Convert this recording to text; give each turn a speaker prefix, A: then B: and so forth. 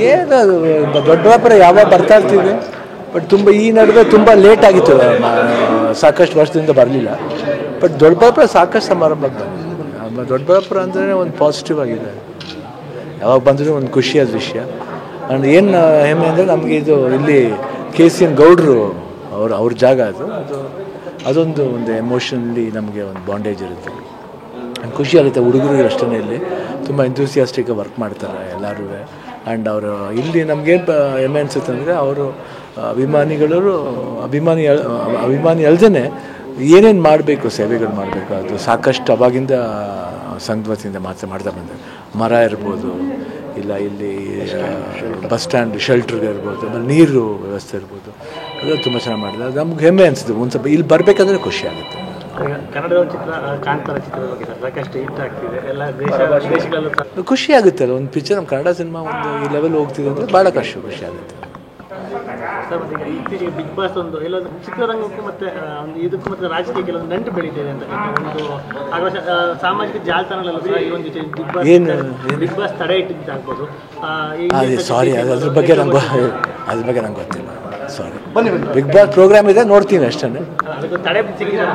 A: ಏನು ಅದು ದೊಡ್ಡಬಳ್ಳಾಪುರ ಯಾವಾಗ ಬರ್ತಾ ಇರ್ತೀವಿ, ಬಟ್ ತುಂಬ ಈ ನಡುವೆ ತುಂಬ ಲೇಟ್ ಆಗಿತ್ತು, ಸಾಕಷ್ಟು ವರ್ಷದಿಂದ ಬರಲಿಲ್ಲ. ಬಟ್ ದೊಡ್ಡಬಳ್ಳಾಪುರ ಸಾಕಷ್ಟು ಸಮಾರಂಭಕ್ಕೆ ಬಂದಿದೆ. ದೊಡ್ಡಬಳ್ಳಾಪುರ ಅಂದರೆ ಒಂದು ಪಾಸಿಟಿವ್ ಆಗಿದೆ, ಯಾವಾಗ ಬಂದರೂ ಒಂದು ಖುಷಿಯಾದ ವಿಷಯ. ಆ್ಯಂಡ್ ಏನು ಹೆಮ್ಮೆ ಅಂದರೆ ನಮಗೆ ಇದು ಇಲ್ಲಿ KCN ಗೌಡ್ರು ಅವ್ರ ಜಾಗ ಅದೊಂದು ಎಮೋಷನಲಿ ನಮಗೆ ಒಂದು ಬಾಂಡೇಜ್ ಇರುತ್ತೆ, ಖುಷಿ ಆಗುತ್ತೆ. ಹುಡುಗರು ಅಷ್ಟೇ ಇಲ್ಲಿ ತುಂಬ ಎಂಥೂಸಿಯಾಸ್ಟಿಕ್ ವರ್ಕ್ ಮಾಡ್ತಾರೆ ಎಲ್ಲರೂ. ಆ್ಯಂಡ್ ಅವರು ಇಲ್ಲಿ ನಮಗೇನು ಹೆಮ್ಮೆ ಅನಿಸುತ್ತೆ ಅಂದರೆ ಅವರು ಅಭಿಮಾನಿ ಅಲ್ಲದೇ ಏನೇನು ಮಾಡಬೇಕು, ಸೇವೆಗಳು ಮಾಡಬೇಕು, ಅದು ಸಾಕಷ್ಟು ಅವಾಗಿಂದ ಸಂಘದ ವತಿಯಿಂದ ಮಾಡ್ತಾ ಬಂದರೆ, ಮರ ಇರ್ಬೋದು, ಇಲ್ಲ ಇಲ್ಲಿ ಬಸ್ ಸ್ಟ್ಯಾಂಡ್ ಶೆಲ್ಟ್ರಿಗೆ ಇರ್ಬೋದು, ಆಮೇಲೆ ನೀರು ವ್ಯವಸ್ಥೆ ಇರ್ಬೋದು, ಅದು ತುಂಬ ಚೆನ್ನಾಗಿ ಮಾಡಿದೆ. ಅದು ನಮ್ಗೆ ಹೆಮ್ಮೆ ಅನಿಸುತ್ತೆ. ಒಂದು ಸ್ವಲ್ಪ ಇಲ್ಲಿ ಬರಬೇಕಂದ್ರೆ ಖುಷಿ ಆಗುತ್ತೆ.
B: ಕನ್ನಡದ ಚಿತ್ರ ಕಾಂತಾರ ಚಿತ್ರದ ಬಗ್ಗೆ ಸಾಕಷ್ಟು ಹಿಟ್ ಆಗ್ತಿದೆ, ಎಲ್ಲ ದೇಶಗಳಲ್ಲೂ
A: ಖುಷಿ ಆಗುತ್ತೆ ಅಲ್ಲ. ಒಂದು ಪಿಕ್ಚರ್ ನಮ್ಮ ಕನ್ನಡ ಸಿನಿಮಾ ಒಂದು ಈ ಲೆವೆಲ್ ಹೋಗ್ತಿದೆ ಅಂದರೆ ಭಾಳ ಖುಷಿ ಆಗುತ್ತೆ.
B: ಸರ್ ಮತ್ತೆ ಇತ್ತೀಚೆಗೆ ಬಿಗ್ ಬಾಸ್ ಒಂದು ಎಲ್ಲೊಂದು ಚಿತ್ರರಂಗಕ್ಕೂ ಮತ್ತು ಒಂದು ಇದಕ್ಕೂ ಮತ್ತು ರಾಜಕೀಯಕ್ಕೆ ಒಂದು ನಂಟು ಬೆಳೀತಿದೆ ಅಂತ ಒಂದು ಆಗ ಸಾಮಾಜಿಕ ಜಾಲತಾಣಗಳಲ್ಲೂ ಸಹ ಈ ಒಂದು ಬಿಗ್ ಬಾಸ್ ತಡೆ ಇಟ್ಟಿದ್ದಾಗ್ಬೋದು.
A: ಸಾರಿ, ಅದ್ರ ಬಗ್ಗೆ ನಂಗೆ ಗೊತ್ತಿಲ್ಲ, ಸಾರಿ. ಬಿಗ್ ಬಾಸ್ ಪ್ರೋಗ್ರಾಮ್ ಇದೆ, ನೋಡ್ತೀನಿ ಅಷ್ಟೇ.
B: ಅದಕ್ಕೆ ತಡೆ ಸಿಕ್ಕಿದೆ.